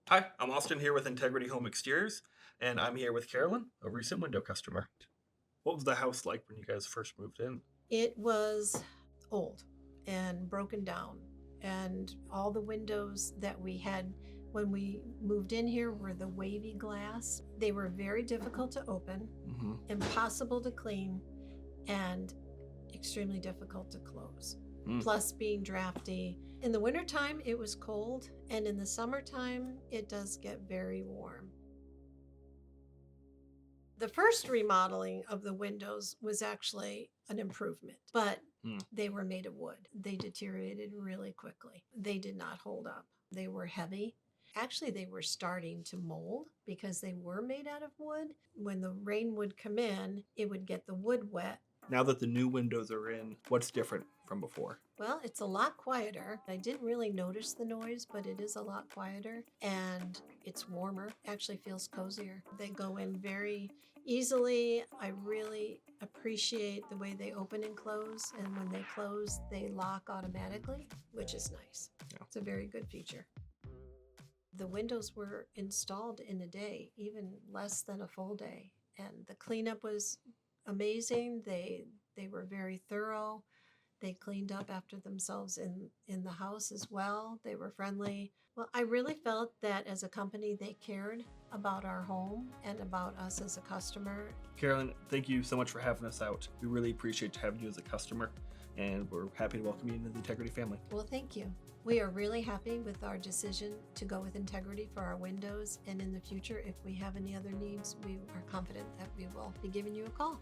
Hi, I'm Austin here with Integrity Home Exteriors, and I'm here with Carolyn, a recent window customer. What was the house like when you guys first moved in? It was old and broken down, and all the windows that we had when we moved in here were the wavy glass. They were very difficult to open, Mm-hmm. impossible to clean, and extremely difficult to close. Mm. Plus, being drafty. In the wintertime, it was cold, and in the summertime, it does get very warm. The first remodeling of the windows was actually an improvement, but they were made of wood. They deteriorated really quickly. They did not hold up. They were heavy. Actually, they were starting to mold because they were made out of wood. When the rain would come in, it would get the wood wet. Now that the new windows are in, what's different from before? Well, it's a lot quieter. I didn't really notice the noise, but it is a lot quieter and it's warmer. Actually feels cozier. They go in very easily. I really appreciate the way they open and close, and when they close, they lock automatically, which is nice. Yeah. It's a very good feature. The windows were installed in a day, even less than a full day, and the cleanup was amazing. They were very thorough. They cleaned up after themselves in the house as well. They were friendly. Well, I really felt that as a company, they cared about our home and about us as a customer. Carolyn, thank you so much for having us out. We really appreciate having you as a customer, and we're happy to welcome you into the Integrity family. Well, thank you. We are really happy with our decision to go with Integrity for our windows. And in the future, if we have any other needs, we are confident that we will be giving you a call.